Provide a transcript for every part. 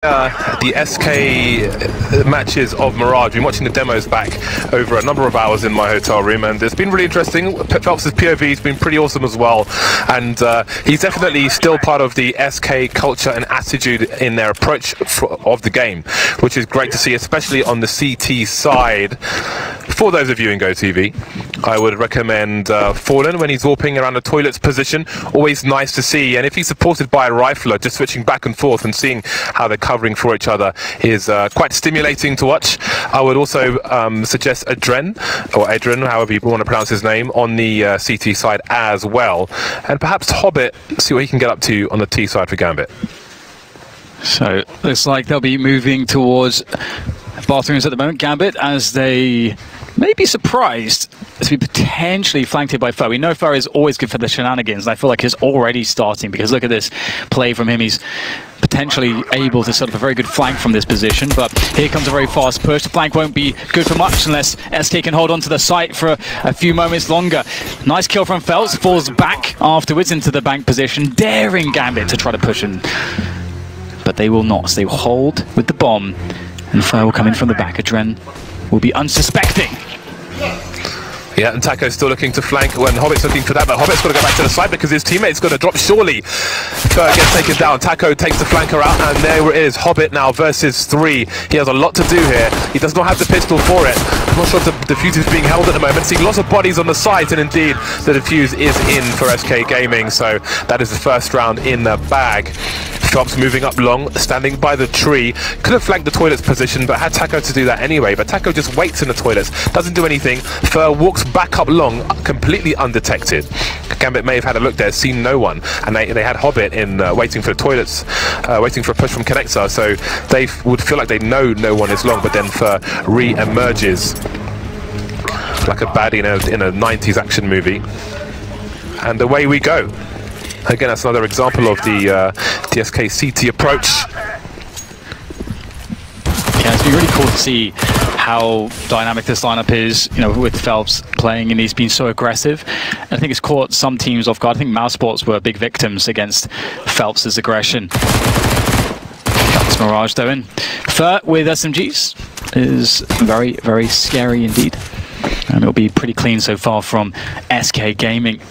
The SK matches of Mirage. Been watching the demos back over a number of hours in my hotel room, and it's been really interesting. Phelps' POV has been pretty awesome as well, and he's definitely still part of the SK culture and attitude in their approach of the game, which is great to see, especially on the CT side. For those of you in GoTV, I would recommend Fallen when he's warping around the toilets position. Always nice to see, and if he's supported by a rifler, just switching back and forth and seeing how they're covering for each other is quite stimulating to watch. I would also suggest Adren, or Adren, however you want to pronounce his name, on the CT side as well. And perhaps Hobbit, see what he can get up to on the T side for Gambit. So, looks like they'll be moving towards bathrooms at the moment, Gambit, as they may be surprised to be potentially flanked here by Fer. We know Fer is always good for the shenanigans, and I feel like he's already starting, because look at this play from him. He's potentially able to set up a very good flank from this position, but here comes a very fast push. The flank won't be good for much unless SK can hold on to the site for a few moments longer. Nice kill from Phelps, falls back afterwards into the bank position, daring Gambit to try to push him. But they will not, so they will hold with the bomb, and Fer will come in from the back. Adren will be unsuspecting. Yeah, and Taco's still looking to flank when Hobbit's looking for that, but Hobbit's got to go back to the side because his teammate's going to drop surely. Fer gets taken down, Taco takes the flanker out, and there it is, Hobbit now versus 3. He has a lot to do here. He does not have the pistol for it. I'm not sure if the defuse is being held at the moment. Seeing lots of bodies on the sides, and indeed the defuse is in for SK Gaming, so that is the first round in the bag. Phelps moving up long, standing by the tree. Could have flanked the toilets position, but had Taco to do that anyway. But Taco just waits in the toilets, doesn't do anything. Fer walks back up long, completely undetected. Gambit may have had a look there, seen no one, and they had Hobbit in waiting for the toilets, waiting for a push from Connector, so they would feel like they know no one is long, but then Fer re-emerges like a baddie in a 90s action movie. And away we go. Again, that's another example of the TSK CT approach. Yeah, it's been really cool to see how dynamic this lineup is, you know, with Phelps playing, and he's been so aggressive. I think it's caught some teams off guard. I think Mouse Sports were big victims against Phelps' aggression. That's Mirage though in. Fer with SMGs is very, very scary indeed. And it'll be pretty clean so far from SK Gaming.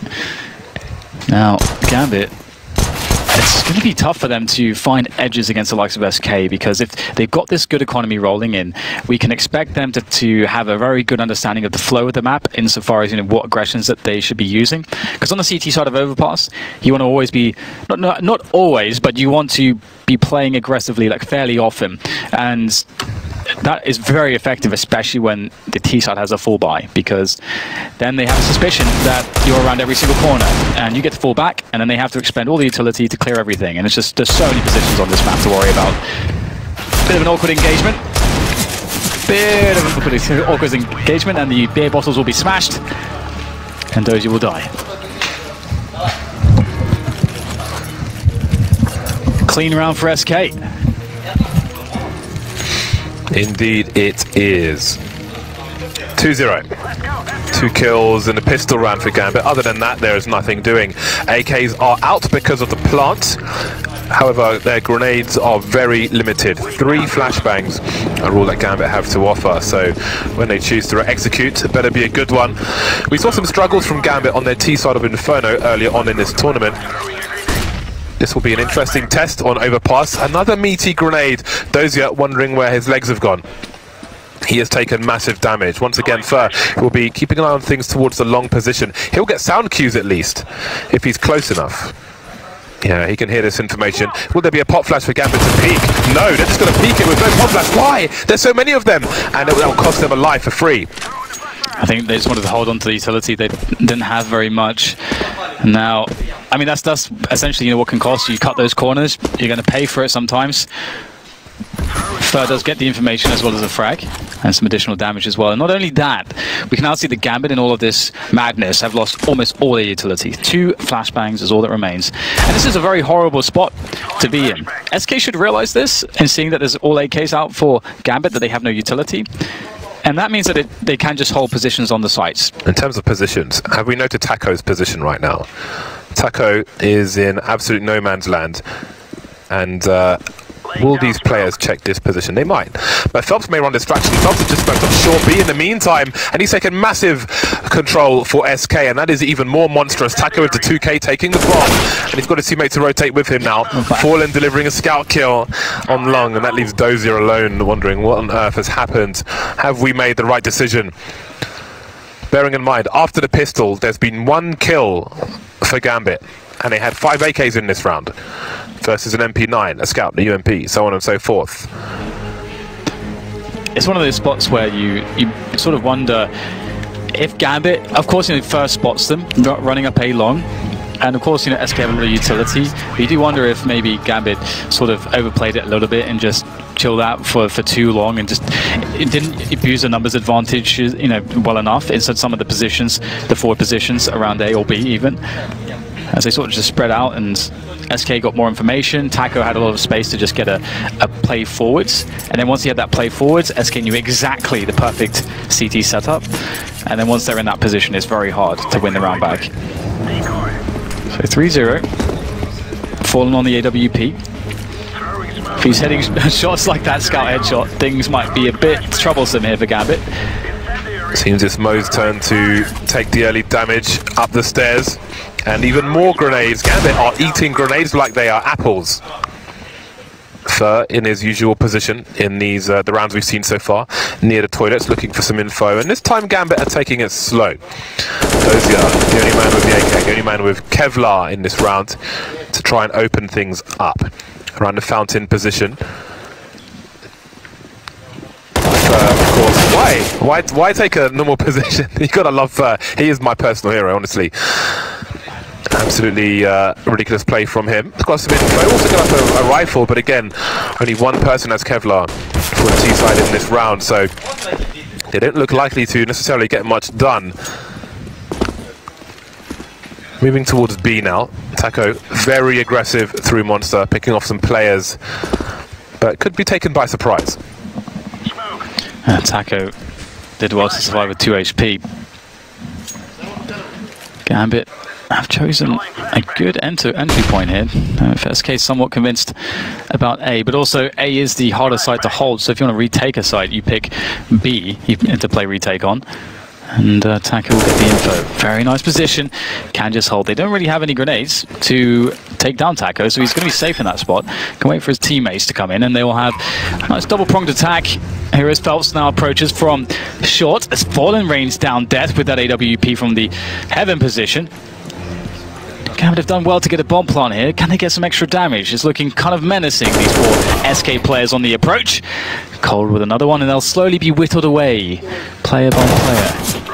Now, Gambit, it's going to be tough for them to find edges against the likes of SK, because if they've got this good economy rolling in, we can expect them to have a very good understanding of the flow of the map insofar as, you know, what aggressions that they should be using. Because on the CT side of Overpass, you want to always be, not always, but you want to be playing aggressively, like fairly often. And that is very effective, especially when the T side has a full buy, because then they have a suspicion that you're around every single corner, and you get to fall back, and then they have to expend all the utility to clear everything. And it's just, there's so many positions on this map to worry about. Bit of an awkward engagement. And the beer bottles will be smashed, and Dozy will die. Clean round for SK. Indeed it is. 2-0. 2 kills and a pistol round for Gambit. Other than that, there is nothing doing. AKs are out because of the plant. However, their grenades are very limited. 3 flashbangs are all that Gambit have to offer. So when they choose to execute, it better be a good one. We saw some struggles from Gambit on their T side of Inferno earlier on in this tournament. This will be an interesting test on Overpass. Another meaty grenade. Dozier wondering where his legs have gone. He has taken massive damage. Once again, Fer will be keeping an eye on things towards the long position. He'll get sound cues at least, if he's close enough. Yeah, he can hear this information. Will there be a pop flash for Gambit to peek? No, they're just going to peek it with no pop flash. Why? There's so many of them, and it will cost them a life for free. I think they just wanted to hold on to the utility. They didn't have very much. Now, I mean, that's essentially, you know, what can cost you. You cut those corners, you're going to pay for it sometimes. Fer does get the information as well as a frag, and some additional damage as well. And not only that, we can now see the Gambit in all of this madness have lost almost all their utility. 2 flashbangs is all that remains. And this is a very horrible spot to be in. SK should realize this, and seeing that there's all AKs out for Gambit, that they have no utility. And that means that they can just hold positions on the sites. In terms of positions, have we noted Taco's position right now? Taco is in absolute no man's land. And Will these players check this position? They might. But Phelps may run distraction. Phelps has just smoked up short B in the meantime, and he's taken massive control for SK, and that is even more monstrous. Taco with the 2K taking the bomb, and he's got his teammate to rotate with him now. Fallen delivering a scout kill on Long, and that leaves Dozier alone, wondering what on earth has happened. Have we made the right decision? Bearing in mind, after the pistol, there's been 1 kill for Gambit, and they had 5 AKs in this round versus an MP9, a scout, a UMP, so on and so forth. It's one of those spots where you sort of wonder if Gambit, of course, first spots them running up A long, and of course, SK have a lot of utility. But you do wonder if maybe Gambit sort of overplayed it a little bit and just chilled out for too long and just it didn't abuse the numbers advantage, well enough inside some of the positions, the forward positions around A or B even, as they sort of just spread out, and SK got more information. Taco had a lot of space to just get a play forwards, and then once he had that play forwards, SK knew exactly the perfect CT setup, and then once they're in that position, it's very hard to win the round back. So 3-0, falling on the AWP. If he's hitting shots like that, scout headshot, things might be a bit troublesome here for Gambit. Seems it's Mo's turn to take the early damage up the stairs, and even more grenades. Gambit are eating grenades like they are apples. Fur in his usual position in these the rounds we've seen so far, near the toilets, looking for some info, and this time Gambit are taking it slow. Dozier, the only man with the AK, the only man with Kevlar in this round to try and open things up around the fountain position. Of course, why take a normal position? You gotta love Fur. He is my personal hero, honestly. Absolutely ridiculous play from him. He's got some info. Also got up a rifle, but again, only one person has Kevlar for the T side in this round, so they don't look likely to necessarily get much done. Moving towards B now. Taco very aggressive through Monster, picking off some players, but could be taken by surprise. Taco did well to survive with 2 HP. Gambit have chosen a good entry point here. SK is somewhat convinced about A, but also A is the harder side to hold, so if you want to retake a site, you pick B to play retake on. And Taco will get the info. Very nice position. Can just hold. They don't really have any grenades to take down Taco, so he's going to be safe in that spot. Can wait for his teammates to come in, and they will have a nice double-pronged attack. Here is Phelps now approaches from short. As Fallen rains down death with that AWP from the heaven position. Gambit have done well to get a bomb plant here. Can they get some extra damage? It's looking kind of menacing, these 4 SK players on the approach. Cold with another one, and they'll slowly be whittled away, player by player.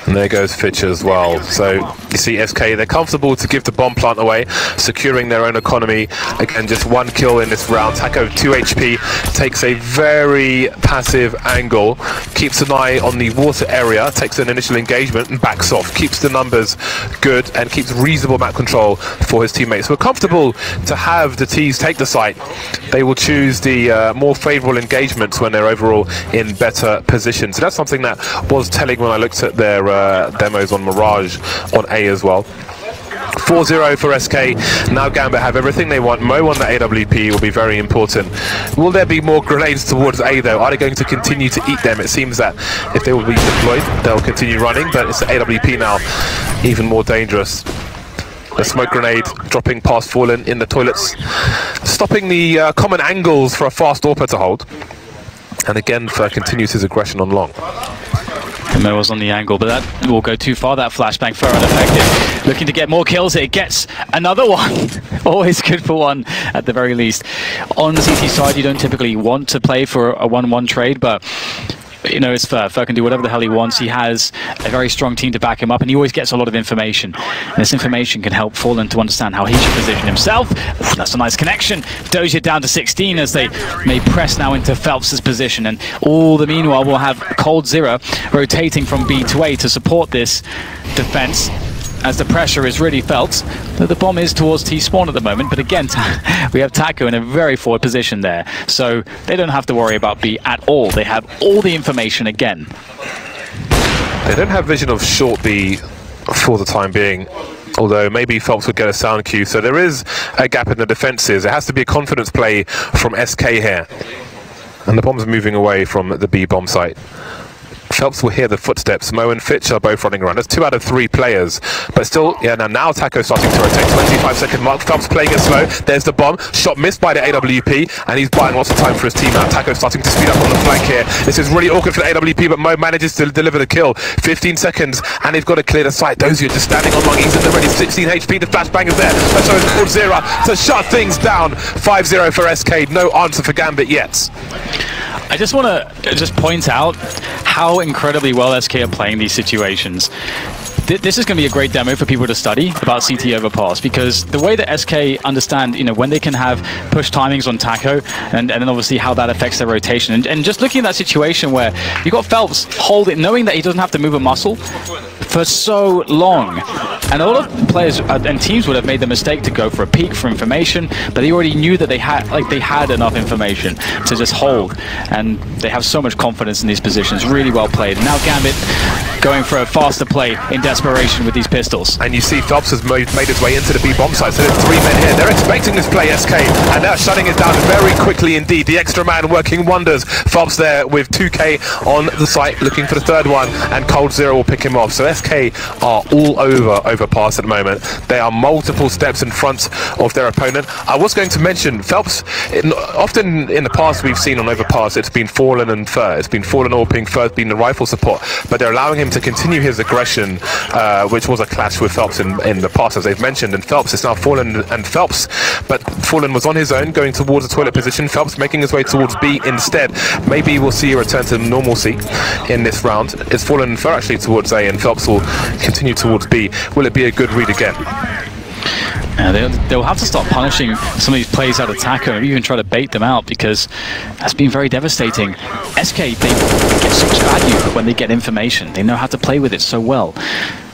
And there goes Fitch as well. So you see SK, they're comfortable to give the bomb plant away, securing their own economy. Again, just 1 kill in this round. Taco 2 HP, takes a very passive angle, keeps an eye on the water area, takes an initial engagement and backs off, keeps the numbers good and keeps reasonable map control for his teammates. We're comfortable to have the T's take the site. They will choose the more favourable engagements when they're overall in better position. So that's something that was telling when I looked at their demos on Mirage on A as well. 4-0 for SK. Now Gambit have everything they want. Mo on the AWP will be very important. Will there be more grenades towards A though? Are they going to continue to eat them? It seems that if they will be deployed, they'll continue running, but it's the AWP now, even more dangerous. A smoke grenade dropping past Fallen in the toilets, stopping the common angles for a fast AWP to hold. And again, Fur continues his aggression on long. Mo was on the angle, but that will go too far. That flashbang, Fur unaffected. Looking to get more kills here. Gets another one. Always good for one at the very least. On the CT side, you don't typically want to play for a 1-1 trade, but it's Fur. Fur can do whatever the hell he wants. He has a very strong team to back him up, and he always gets a lot of information. And this information can help Fallen to understand how he should position himself. Ooh, that's a nice connection. Dozier down to 16 as they may press now into Phelps' position. And all the meanwhile, we'll have Cold Zero rotating from B to A to support this defense, as the pressure is really felt. The bomb is towards T-spawn at the moment, but again, we have Taco in a very forward position there, so they don't have to worry about B at all. They have all the information again. They don't have vision of short B for the time being. Although maybe Phelps would get a sound cue. So there is a gap in the defences. It has to be a confidence play from SK here. And the bomb's moving away from the B bomb site. Phelps will hear the footsteps. Mo and Fitch are both running around. That's 2 out of 3 players. But still, yeah, now Taco starting to rotate. 25-second mark. Phelps playing it slow. There's the bomb. Shot missed by the AWP. And he's buying lots of time for his team out. Taco starting to speed up on the flank here. This is really awkward for the AWP, but Mo manages to deliver the kill. 15 seconds, and they've got to clear the site. Those who are just standing on long, he's in the ready. 16 HP. The flashbang is there. But so it's called Zera to shut things down. 5-0 for SK. No answer for Gambit yet. I just want to just point out how incredibly well SK are playing these situations. This is going to be a great demo for people to study about CT Overpass, because the way that SK understand, when they can have push timings on Taco, and then obviously how that affects their rotation. And just looking at that situation where you've got Phelps holding, knowing that he doesn't have to move a muscle for so long. And a lot of players and teams would have made the mistake to go for a peek for information, but they already knew that they had enough information to just hold. And they have so much confidence in these positions. Really well played. And now Gambit going for a faster play in desperation with these pistols. And you see Phelps has made his way into the B bomb site, so there's 3 men here. They're expecting this play, SK, and they're shutting it down very quickly indeed. The extra man working wonders. Phelps there with 2K on the site looking for the 3rd one, and Cold Zero will pick him off. So SK are all over Overpass at the moment. They are multiple steps in front of their opponent. I was going to mention Phelps, often in the past we've seen on Overpass it's been Fallen and Fur. It's been Fallen Orping, Fur's been the rifle support, but they're allowing him to continue his aggression, which was a clash with Phelps in the past, as they've mentioned. And Phelps is now Fallen and Phelps, but Fallen was on his own going towards the toilet position. Phelps making his way towards B instead. Maybe we'll see a return to normalcy in this round. It's Fallen and Fur actually towards A, and Phelps will continue towards B. Will it be a good read again? They'll have to start punishing some of these plays out of Taco, and even try to bait them out, because that's been very devastating. SK, they get such value when they get information. They know how to play with it so well.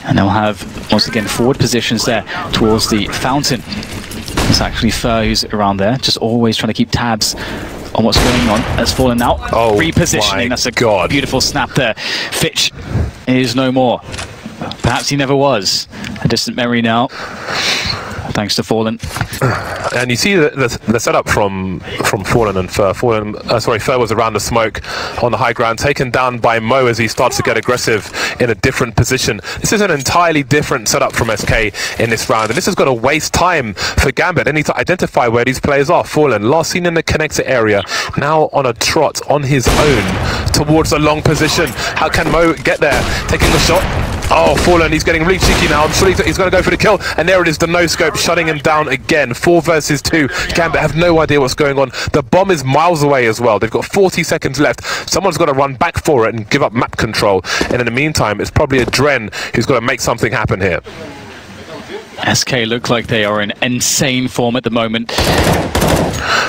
And they'll have, once again, forward positions there towards the fountain. It's actually Fur who's around there, just always trying to keep tabs on what's going on. That's Fallen out. Oh, repositioning. That's a beautiful snap there. Fitch is no more. Perhaps he never was. A distant memory now, thanks to Fallen. And you see the setup from Fallen and Fur. Fur was around the smoke on the high ground, taken down by Mo as he starts to get aggressive in a different position. This is an entirely different setup from SK in this round, and this is going to waste time for Gambit. They need to identify where these players are. Fallen, last seen in the connector area, now on a trot on his own towards a long position. How can Mo get there? Taking the shot. Oh, Fallen, he's getting really cheeky now. I'm sure he's going to go for the kill. And there it is, the no-scope, shutting him down again. 4 versus 2. Gambit have no idea what's going on. The bomb is miles away as well. They've got 40 seconds left. Someone's got to run back for it and give up map control. And in the meantime, it's probably a Dren who's got to make something happen here. SK look like they are in insane form at the moment.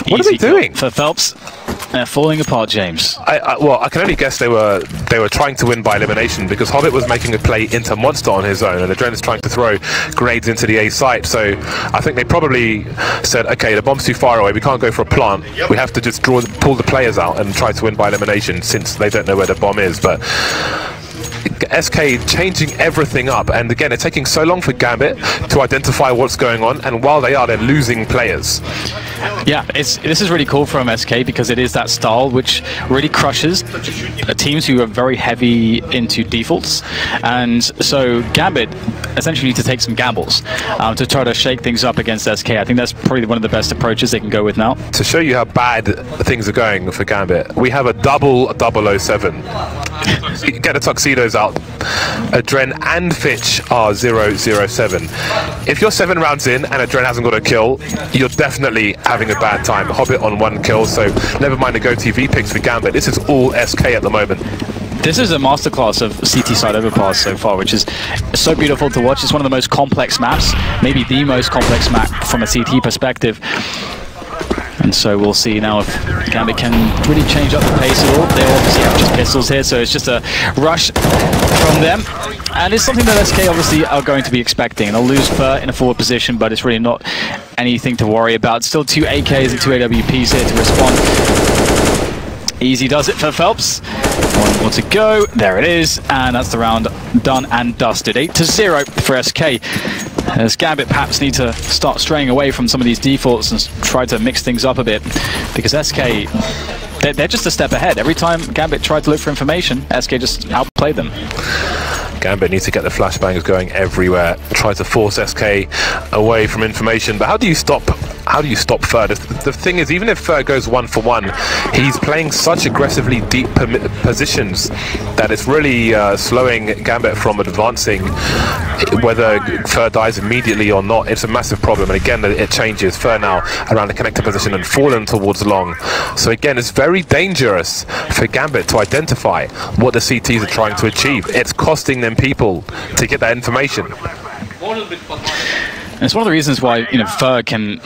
What are they doing? For Phelps, they're falling apart, James. Well, I can only guess they were trying to win by elimination, because Hobbit was making a play into Monster on his own, and the Dren is trying to throw grenades into the A site. So I think they probably said, okay, the bomb's too far away, we can't go for a plant. We have to just pull the players out and try to win by elimination, since they don't know where the bomb is. But SK changing everything up, and again, it's taking so long for Gambit to identify what's going on, and while they are, they're losing players. Yeah, this is really cool from SK, because it is that style which really crushes teams who are very heavy into defaults. And so Gambit essentially need to take some gambles to try to shake things up against SK. I think that's probably one of the best approaches they can go with now. To show you how bad things are going for Gambit, we have a double 007. Get the tuxedos out. A Dren and Fitch are 007. If you're 7 rounds in and a Dren hasn't got a kill, you're definitely having a bad time. Hobbit on 1 kill, so never mind the GoTV picks for Gambit. This is all SK at the moment. This is a masterclass of CT side overpass so far, which is so beautiful to watch. It's one of the most complex maps, maybe the most complex map from a CT perspective. And so we'll see now if Gambit can really change up the pace at all. They obviously have just pistols here, so it's just a rush from them. And it's something that SK obviously are going to be expecting. They'll lose Fur in a forward position, but it's really not anything to worry about. Still 2 AKs and 2 AWPs here to respond. Easy does it for Phelps. 1 more to go. There it is. And that's the round done and dusted. 8-0 for SK. As Gambit perhaps need to start straying away from some of these defaults and try to mix things up a bit, because SK, they're just a step ahead. Every time Gambit tried to look for information, SK just outplayed them. Gambit needs to get the flashbangs going everywhere, try to force SK away from information, but how do you stop Fer? The thing is, even if Fer goes 1-for-1, he's playing such aggressively deep positions that it's really slowing Gambit from advancing. Whether Fer dies immediately or not, it's a massive problem, and again it changes. Fer now around the connector position and Fallen towards long, so again it's very dangerous for Gambit to identify what the CTs are trying to achieve. It's costing them people to get that information. And it's one of the reasons why, you know, Fer can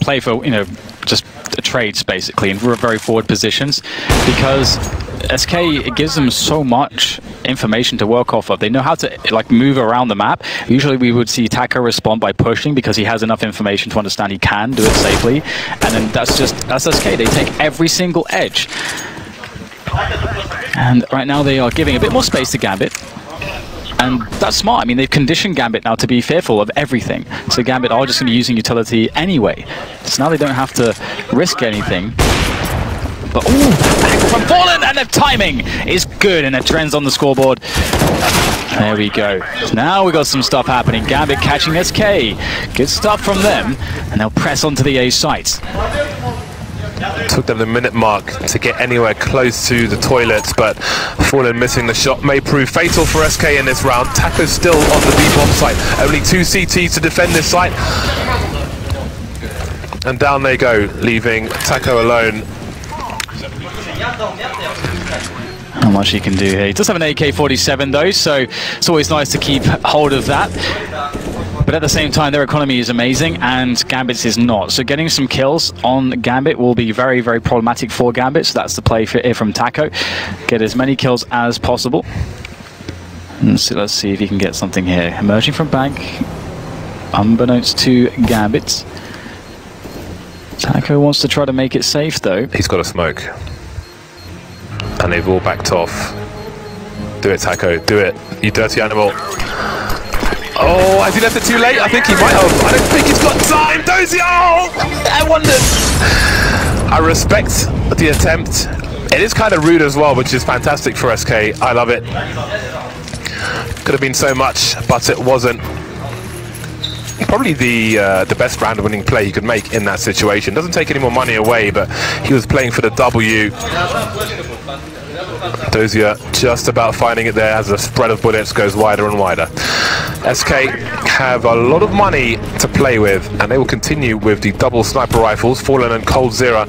play for, you know, just trades basically in very forward positions, because SK, it gives them so much information to work off of. They know how to like move around the map. Usually we would see Taco respond by pushing because he has enough information to understand he can do it safely, and then that's SK. They take every single edge, and right now they are giving a bit more space to Gambit. And that's smart. I mean, they've conditioned Gambit now to be fearful of everything. So Gambit are just going to be using utility anyway. So now they don't have to risk anything. But ooh, back from Fallen, and the timing is good, and it trends on the scoreboard. There we go. Now we got some stuff happening. Gambit catching SK. Good stuff from them, and they'll press onto the A site. Took them the minute mark to get anywhere close to the toilets, but Fallen missing the shot may prove fatal for SK in this round. Taco's still on the B-bomb site. Only 2 CTs to defend this site. And down they go, leaving Taco alone. Not much he can do here. He does have an AK-47 though, so it's always nice to keep hold of that. But at the same time, their economy is amazing, and Gambit's is not. So getting some kills on Gambit will be very, very problematic for Gambit. So that's the play from Taco. Get as many kills as possible. So let's see if he can get something here. Emerging from bank, unbeknownst to Gambit. Taco wants to try to make it safe though. He's got a smoke. And they've all backed off. Do it, Taco. Do it. You dirty animal. Oh, has he left it too late? I think he might have. I don't think he's got time. Dozy! Oh! I wondered. I respect the attempt. It is kind of rude as well, which is fantastic for SK. I love it. Could have been so much, but it wasn't. Probably the best round-winning play he could make in that situation. Doesn't take any more money away, but he was playing for the W. Dozier just about finding it there as the spread of bullets goes wider and wider. SK have a lot of money to play with, and they will continue with the double sniper rifles. Fallen and Cold Zero,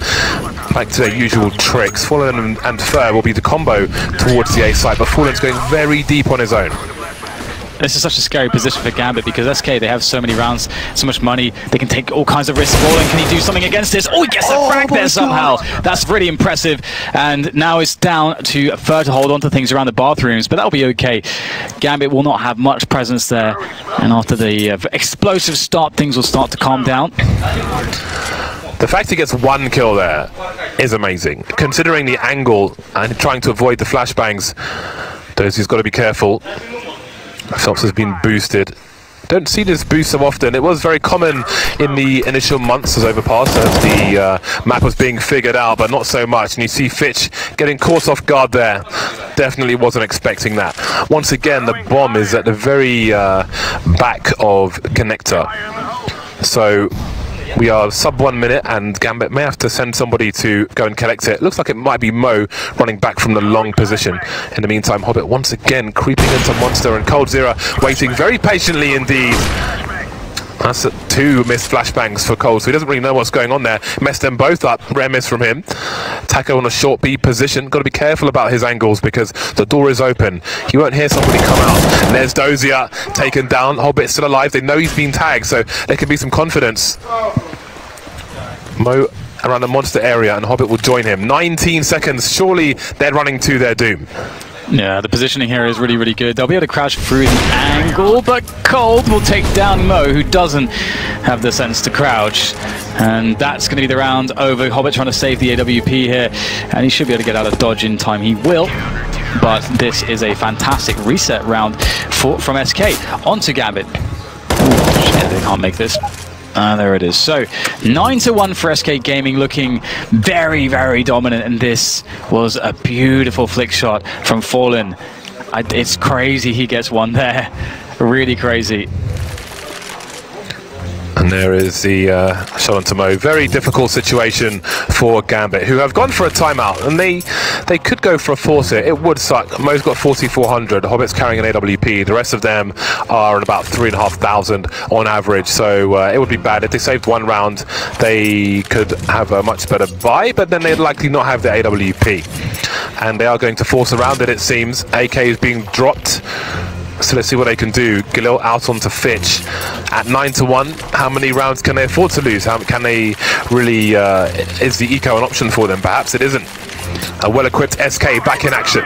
back to their usual tricks. Fallen and Fer will be the combo towards the A site, but Fallen's going very deep on his own. This is such a scary position for Gambit because SK, they have so many rounds, so much money, they can take all kinds of risks. Fallen, can he do something against this? Oh, he gets a frag there somehow. That's really impressive. And now it's down to Fer to hold on to things around the bathrooms, but that'll be okay. Gambit will not have much presence there. And after the explosive start, things will start to calm down. The fact he gets 1 kill there is amazing. Considering the angle and trying to avoid the flashbangs, Dozy's got to be careful. Phelps has been boosted. Don't see this boost so often. It was very common in the initial months as Overpass, as the map was being figured out, but not so much. And you see Fitch getting caught off guard there. Definitely wasn't expecting that. Once again, the bomb is at the very back of connector. So we are sub 1 minute, and Gambit may have to send somebody to go and collect it. Looks like it might be Mo running back from the long position. In the meantime, Hobbit once again creeping into Monster, and Cold Zero waiting very patiently indeed. That's 2 missed flashbangs for Cold, so he doesn't really know what's going on there. Messed them both up. Rare miss from him. Taco on a short B position. Got to be careful about his angles because the door is open. You won't hear somebody come out. And there's Dozier taken down. Hobbit still alive. They know he's been tagged, so there can be some confidence. Mo around the monster area, and Hobbit will join him. 19 seconds. Surely they're running to their doom. Yeah, the positioning here is really, really good. They'll be able to crouch through the angle, but Cold will take down Mo, who doesn't have the sense to crouch. And that's going to be the round over. Hobbit trying to save the AWP here, and he should be able to get out of dodge in time. He will, but this is a fantastic reset round from SK. Onto Gambit. they can't make this. There it is. So 9-1 for SK Gaming, looking very, very dominant, and this was a beautiful flick shot from Fallen. It's crazy he gets one there. Really crazy. And there is the shot onto Mo. Very difficult situation for Gambit, who have gone for a timeout, and they could go for a force here. It would suck. Mo's got 4,400. Hobbit's carrying an AWP. The rest of them are at about 3,500 on average, so it would be bad. If they saved one round, they could have a much better buy, but then they'd likely not have the AWP. And they are going to force around it, it seems. AK is being dropped. So let's see what they can do. Galil out onto Fitch at 9-1. How many rounds can they afford to lose? How can they really? Is the eco an option for them? Perhaps it isn't. A well-equipped SK back in action.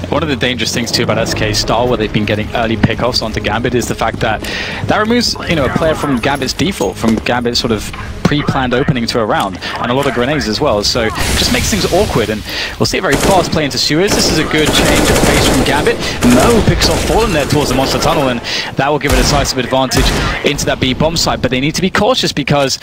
One of the dangerous things too about SK's style, where they've been getting early pickoffs onto Gambit, is the fact that removes, you know, a player from Gambit's default, from Gambit's sort of pre-planned opening to a round, and a lot of grenades as well. So it just makes things awkward, and we'll see a very fast play into sewers. This is a good change of pace from Gambit. Mo picks off Fallen there towards the monster tunnel, and that will give a decisive advantage into that B bomb site. But they need to be cautious because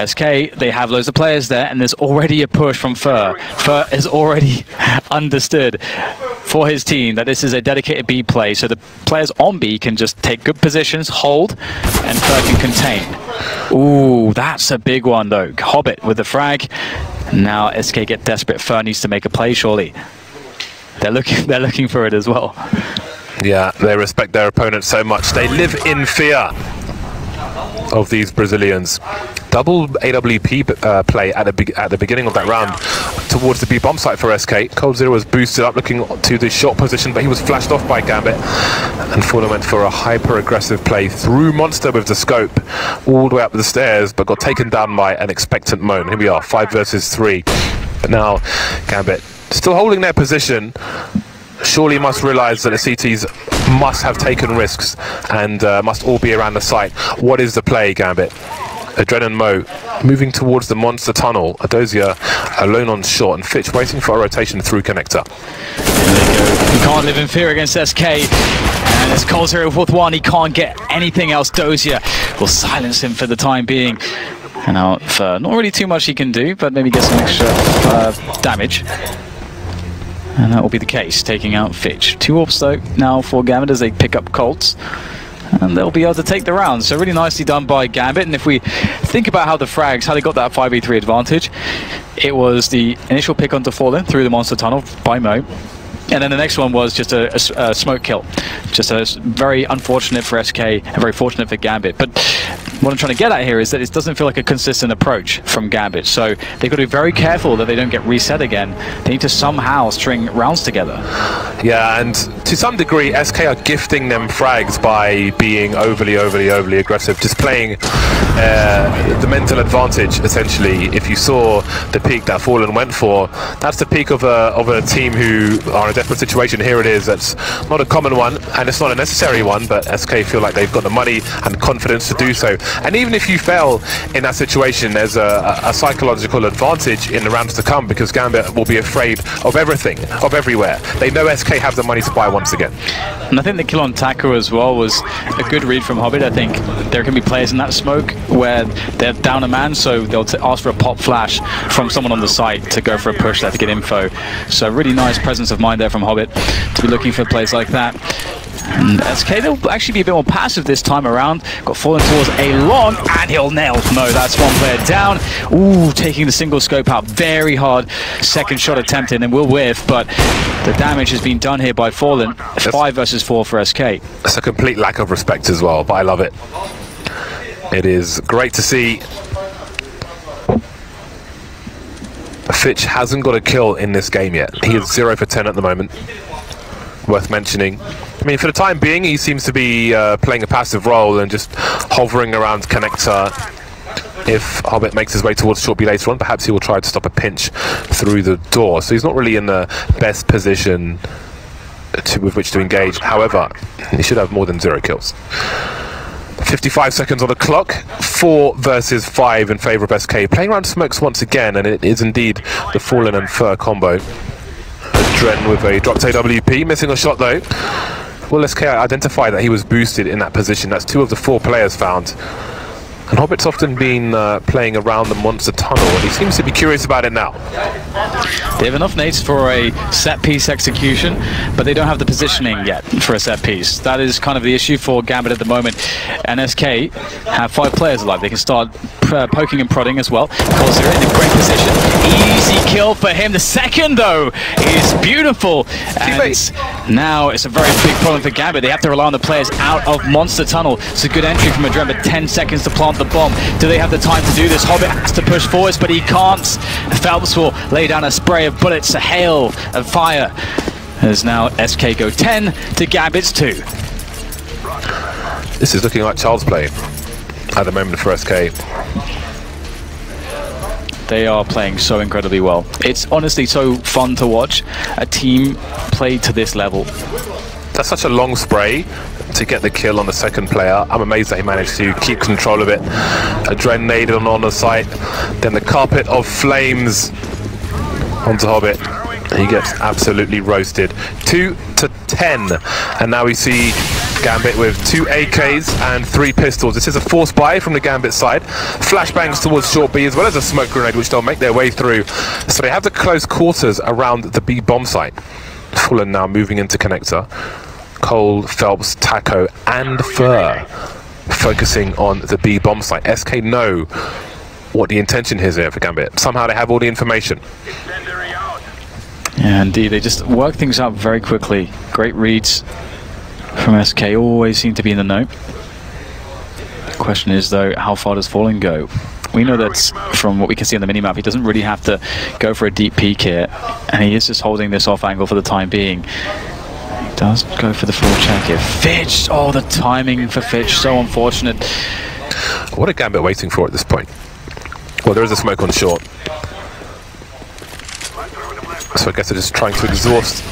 SK, they have loads of players there, and there's already a push from Fur. Fur is already understood for his team that this is a dedicated B play, so the players on B can just take good positions, hold, and Fur can contain. Ooh, that's a big one though. Hobbit with the frag. Now SK get desperate. Fur needs to make a play, surely. They're looking for it as well. Yeah, they respect their opponents so much. They live in fear of these Brazilians. Double AWP play at the beginning of that round towards the B bomb site for SK. Cold Zero was boosted up looking to the shot position, but he was flashed off by Gambit, and Fallen went for a hyper aggressive play through Monster with the scope all the way up the stairs, but got taken down by an expectant Moan. Here we are, 5 versus 3. But now Gambit still holding their position. Surely must realize that the CTs must have taken risks and must all be around the site. What is the play, Gambit? Adren and Mo moving towards the monster tunnel. Adosia alone on short, and Fitch waiting for a rotation through connector. There they go. He can't live in fear against SK. And it's Cold Zero with one. He can't get anything else. Dosia will silence him for the time being. And now for not really too much he can do, but maybe get some extra damage. And that will be the case, taking out Fitch. 2 orbs though now for Gambit as they pick up Colts. And they'll be able to take the round. So really nicely done by Gambit. And if we think about how the frags, how they got that 5v3 advantage, it was the initial pick onto Fallen through the monster tunnel by Mo. And then the next one was just a smoke kill. Just a very unfortunate for SK and very fortunate for Gambit. But what I'm trying to get at here is that it doesn't feel like a consistent approach from Gambit. So they've got to be very careful that they don't get reset again. They need to somehow string rounds together. Yeah, and to some degree, SK are gifting them frags by being overly aggressive, just playing the mental advantage, essentially. If you saw the peak that Fallen went for, that's the peak of a team who are in a desperate situation. Here it is. That's not a common one, and it's not a necessary one, but SK feel like they've got the money and confidence to do so. And even if you fail in that situation, there's a psychological advantage in the rounds to come, because Gambit will be afraid of everything, of everywhere. They know SK have the money to buy once again. And I think the kill on Taco as well was a good read from Hobbit. I think there can be players in that smoke where they're down a man, so they'll ask for a pop flash from someone on the site to go for a push there to get info. So really nice presence of mind there from Hobbit to be looking for plays like that. And SK, they'll actually be a bit more passive this time around. Got Fallen towards a long, and he'll nail Mo. That's one player down. Ooh, taking the single scope out. Very hard second shot attempted, and will whiff, but the damage has been done here by Fallen. 5 versus 4 for SK. It's a complete lack of respect as well, but I love it. It is great to see. Fitch hasn't got a kill in this game yet. He is 0 for 10 at the moment. Worth mentioning. I mean, for the time being, he seems to be playing a passive role and just hovering around connector. If Hobbit makes his way towards short B later on, perhaps he will try to stop a pinch through the door. So he's not really in the best position with which to engage. However, he should have more than 0 kills. 55 seconds on the clock. 4 versus 5 in favour of SK. Playing around smokes once again, and it is indeed the Fallen and Fur combo. Dren with a dropped AWP, missing a shot though. Well, SK identified that he was boosted in that position. That's 2 of the 4 players found. And Hobbit's often been playing around the monster tunnel, and he seems to be curious about it now. They have enough nades for a set-piece execution, but they don't have the positioning yet for a set-piece. That is kind of the issue for Gambit at the moment. And SK have 5 players alive. They can start poking and prodding as well. Of course, they're in a great position. Easy kill for him. The second, though, is beautiful. And now it's a very big problem for Gambit. They have to rely on the players out of monster tunnel. It's a good entry from Adren, but 10 seconds to plant the bomb. Do they have the time to do this? Hobbit has to push forwards, but he can't. Phelps will lay down a spray of bullets, a hail of fire. As now SK go 10 to Gambit's 2. This is looking like child's play at the moment for SK. They are playing so incredibly well. It's honestly so fun to watch a team play to this level. That's such a long spray to get the kill on the second player. I'm amazed that he managed to keep control of it. Adren naded on the site. Then the carpet of flames onto Hobbit. He gets absolutely roasted. 2 to 10. And now we see Gambit with 2 AKs and 3 pistols. This is a forced buy from the Gambit side. Flashbangs towards short B as well as a smoke grenade, which they'll make their way through. So they have the close quarters around the B bomb site. Fallen now moving into connector. Cole, Phelps, Taco, and Fur focusing on the B bomb site. SK know what the intention is here for Gambit. Somehow they have all the information. Yeah, indeed. They just work things out very quickly. Great reads from SK. Always seem to be in the know. The question is, though, how far does Fallen go? We know that from what we can see on the minimap, he doesn't really have to go for a deep peek here. And he is just holding this off angle for the time being. Does go for the full check here. Fitch! Oh, the timing for Fitch, so unfortunate. What are Gambit waiting for at this point? Well, there is a smoke on short. So I guess they're just trying to exhaust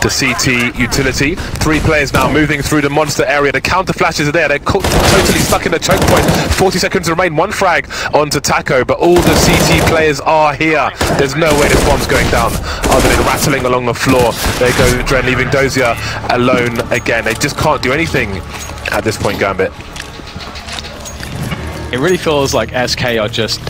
the CT utility. 3 players now moving through the monster area. The counter flashes are there. They're totally stuck in the choke point. 40 seconds remain. 1 frag onto Taco, but all the CT players are here. There's no way this bomb's going down other than rattling along the floor. There goes Dren, leaving Dozier alone again. They just can't do anything at this point, Gambit. It really feels like SK are just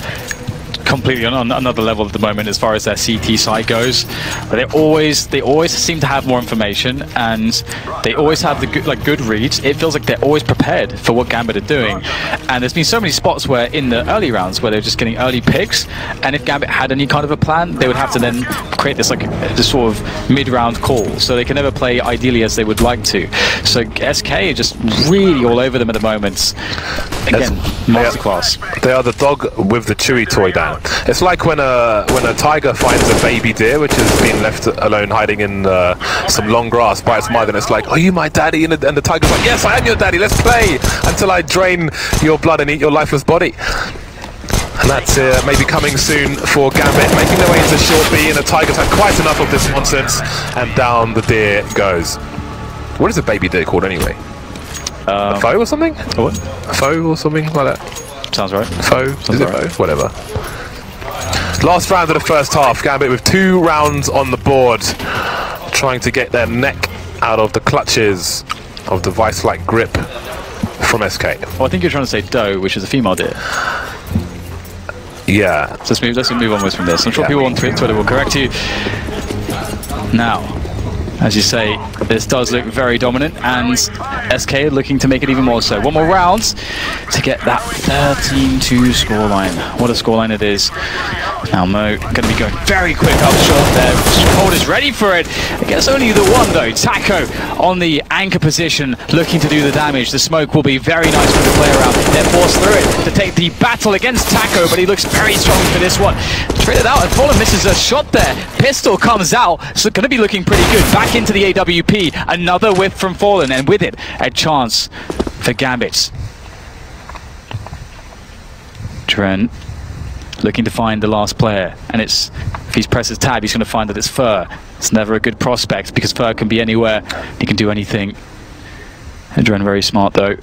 completely on another level at the moment as far as their CT side goes, but they always seem to have more information, and they always have the good reads. It feels like they're always prepared for what Gambit are doing, and there's been so many spots where in the early rounds where they're just getting early picks, and if Gambit had any kind of a plan, they would have to then create this this sort of mid-round call, so they can never play ideally as they would like to. So SK are just really all over them at the moment. Again, masterclass. They are the dog with the chewy toy, Dan. It's like when a tiger finds a baby deer which has been left alone hiding in some long grass by its mother, and it's like, "Are you my daddy?" And the tiger's like, "Yes, I am your daddy. Let's play until I drain your blood and eat your lifeless body." And that's maybe coming soon for Gambit, making their way into short B, and the tiger's had quite enough of this nonsense, and down the deer goes. What is a baby deer called anyway? A foe or something? What? A foe or something like that? Sounds right. Foe? Is it foe? Whatever. Last round of the first half. Gambit with 2 rounds on the board, trying to get their neck out of the clutches of the vice-like grip from SK. Well, I think you're trying to say doe, which is a female deer. Yeah. So let's move onwards from this. I'm sure people on Twitter will correct you. Now, as you say, this does look very dominant, and SK looking to make it even more so. 1 more round to get that 13-2 scoreline. What a scoreline it is. Now Mo going to be going very quick up short there. Cold is ready for it. I guess only the one though. Taco on the anchor position, looking to do the damage. The smoke will be very nice for the player around. They're forced through it to take the battle against Taco, but he looks very strong for this one. Traded out, and Fallen misses a shot there. Pistol comes out, so going to be looking pretty good. Back into the AWP, another whiff from Fallen, and with it, a chance for Gambit. Trent looking to find the last player, and if he presses tab, he's going to find that it's Fur. It's never a good prospect because Fur can be anywhere, he can do anything. Adren very smart though.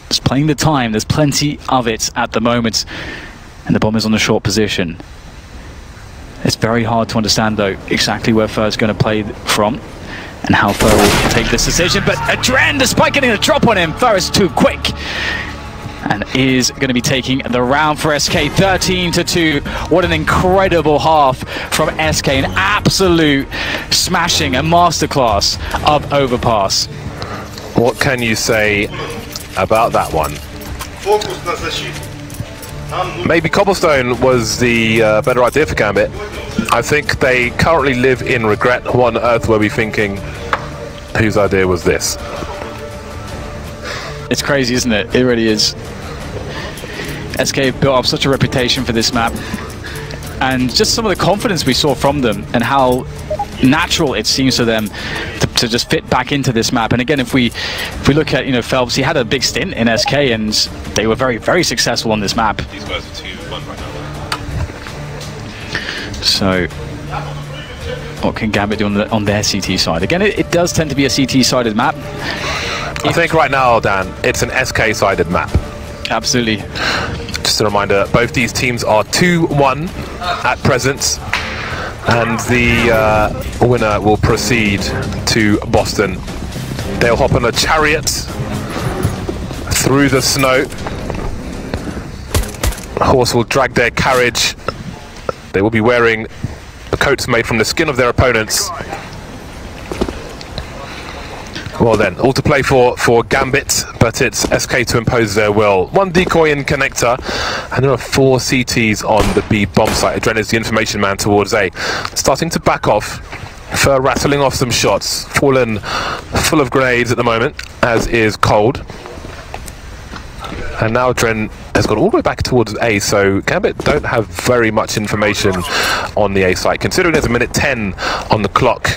Just playing the time, there's plenty of it at the moment, and the bomb is on the short position. It's very hard to understand though exactly where Fur's going to play from. and how Fer will take this decision. But Adren, despite getting a drop on him, Fer is too quick and is going to be taking the round for SK. 13-2. What an incredible half from SK. An absolute smashing, a masterclass of Overpass. What can you say about that one? Maybe Cobblestone was the better idea for Gambit. I think they currently live in regret. What on earth were we thinking? Whose idea was this? It's crazy, isn't it? It really is. SK built up such a reputation for this map, and just some of the confidence we saw from them and how natural it seems to them to just fit back into this map. And again, if we look at, you know, Phelps, he had a big stint in SK and they were very, very successful on this map. These guys are 2-1 right now. So what can Gambit do on their CT side? Again, it does tend to be a CT-sided map. I think right now, Dan, it's an SK-sided map. Absolutely. Just a reminder, both these teams are 2-1 at present, and the winner will proceed to Boston. They'll hop on a chariot through the snow. The horse will drag their carriage. They will be wearing the coats made from the skin of their opponents. Well then, all to play for Gambit, but it's SK to impose their will. One decoy in connector, and there are 4 CTs on the B bomb site. Adren is the information man towards A. Starting to back off, Fer rattling off some shots. Fallen full of grenades at the moment, as is Cold. And now Adren has gone all the way back towards A, so Gambit don't have very much information on the A site, considering there's a minute 10 on the clock.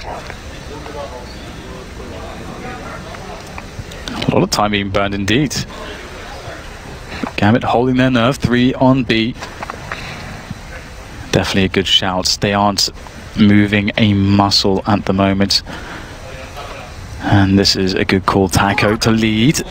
A lot of time being burned indeed. Gambit holding their nerve, 3 on B. Definitely a good shout. They aren't moving a muscle at the moment. And this is a good call. Taco to lead.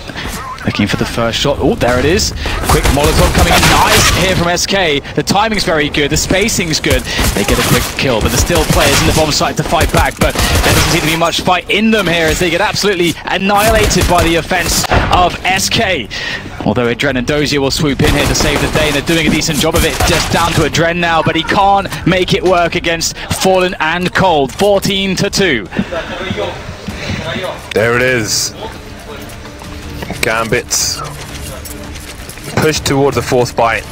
Looking for the first shot. Oh, there it is. Quick Molotov coming in. Nice here from SK. The timing's very good. The spacing's good. They get a quick kill, but there's still players in the bomb site to fight back. But there doesn't seem to be much fight in them here as they get absolutely annihilated by the offense of SK. Although Adren and Dozier will swoop in here to save the day, and they're doing a decent job of it. Just down to Adren now, but he can't make it work against Fallen and Cold. 14-2. There it is. Gambit push towards the 4th bite,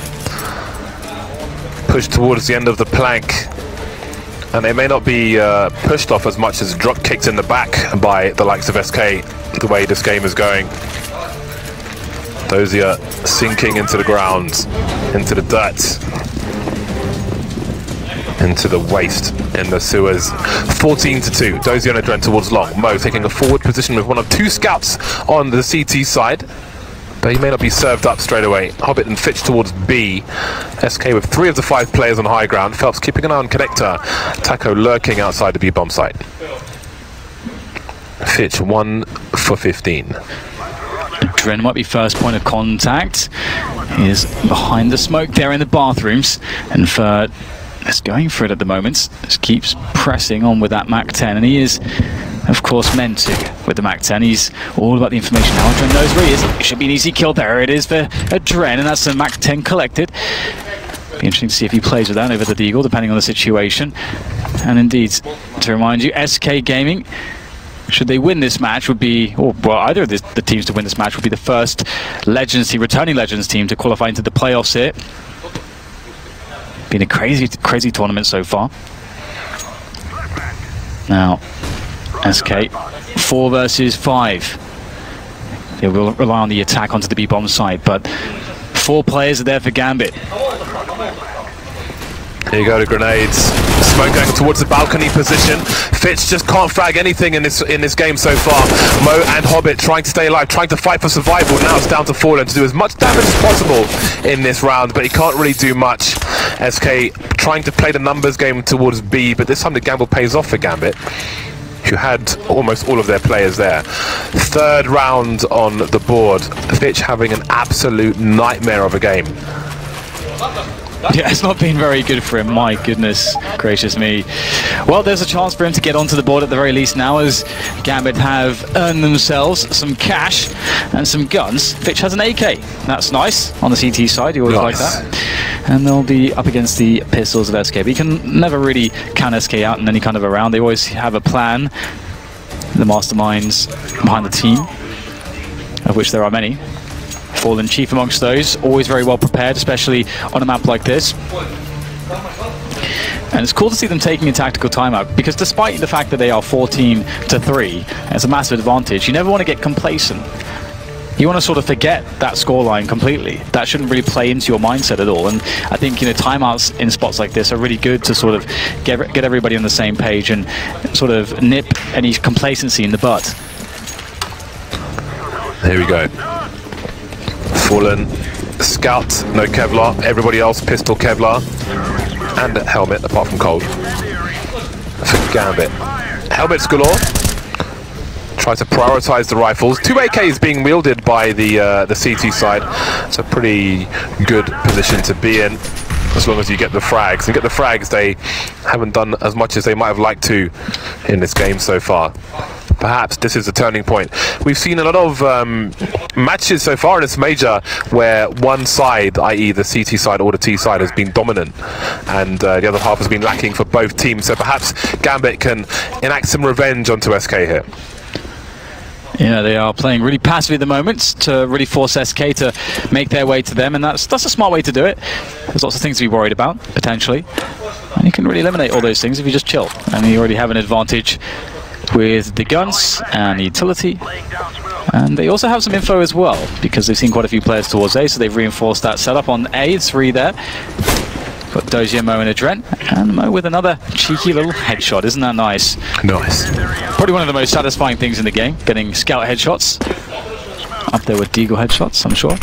push towards the end of the plank, and they may not be pushed off as much as drop kicked in the back by the likes of SK, the way this game is going. Dozier sinking into the ground, into the dirt, into the waste in the sewers. 14-2. Dozier and Adren towards long. Mo taking a forward position with one of 2 scouts on the CT side, but he may not be served up straight away. Hobbit and Fitch towards B. SK with 3 of the 5 players on high ground. Phelps keeping an eye on connector. Taco lurking outside the B bomb site. Fitch 1 for 15. Adren might be first point of contact. He is behind the smoke there in the bathrooms, and for is going for it at the moment. Just keeps pressing on with that MAC-10, and he is, of course, meant to with the MAC-10. He's all about the information now. Adren knows where he is. It should be an easy kill. There it is for Adren, and that's the MAC-10 collected. Be interesting to see if he plays with that over the Deagle, depending on the situation. And indeed, to remind you, SK Gaming, should they win this match, would be, or well, either of the teams to win this match would be the first Legends team, returning Legends team to qualify into the playoffs here. Been a crazy tournament so far. Now, SK 4 versus 5. They will rely on the attack onto the B bomb site, but 4 players are there for Gambit. Here you go, the grenades. Smoke going towards the balcony position. Fitch just can't frag anything in this game so far. Mo and Hobbit trying to stay alive, trying to fight for survival. Now it's down to Fallen to do as much damage as possible in this round, but he can't really do much. SK trying to play the numbers game towards B, but this time the gamble pays off for Gambit, who had almost all of their players there. 3rd round on the board. Fitch having an absolute nightmare of a game. Yeah, it's not been very good for him. My goodness gracious me. Well, there's a chance for him to get onto the board at the very least now, as Gambit have earned themselves some cash and some guns. Fitch has an AK. That's nice on the CT side. You always like that. And they'll be up against the pistols of SK. But you can never really count SK out in any kind of a round. They always have a plan. The masterminds behind the team, of which there are many. Fallen chief amongst those, always very well prepared, especially on a map like this. And it's cool to see them taking a tactical timeout, because despite the fact that they are 14-3, it's a massive advantage. You never want to get complacent. You want to sort of forget that scoreline completely. That shouldn't really play into your mindset at all. And I think, you know, timeouts in spots like this are really good to sort of get everybody on the same page and sort of nip any complacency in the bud. Here we go. Fallen, Scout, no Kevlar, everybody else pistol, Kevlar, and a helmet apart from Cold. For Gambit. Helmets galore. Try to prioritize the rifles. 2 AKs being wielded by the CT side. It's a pretty good position to be in, as long as you get the frags. And get the frags, they haven't done as much as they might have liked to in this game so far. Perhaps this is a turning point. We've seen a lot of matches so far in this major where one side, i.e. the CT side or the T side, has been dominant, and the other half has been lacking for both teams. So perhaps Gambit can enact some revenge onto SK here. Yeah, they are playing really passively at the moment to really force SK to make their way to them, and that's a smart way to do it. There's lots of things to be worried about, potentially. And you can really eliminate all those things if you just chill. And you already have an advantage with the guns and the utility. And they also have some info as well, because they've seen quite a few players towards A, so they've reinforced that setup on A. 3 there. Got Dozier, Mo and Adren, and Mo with another cheeky little headshot. Isn't that nice? Nice. Probably one of the most satisfying things in the game, getting scout headshots. Up there with Deagle headshots, I'm sure.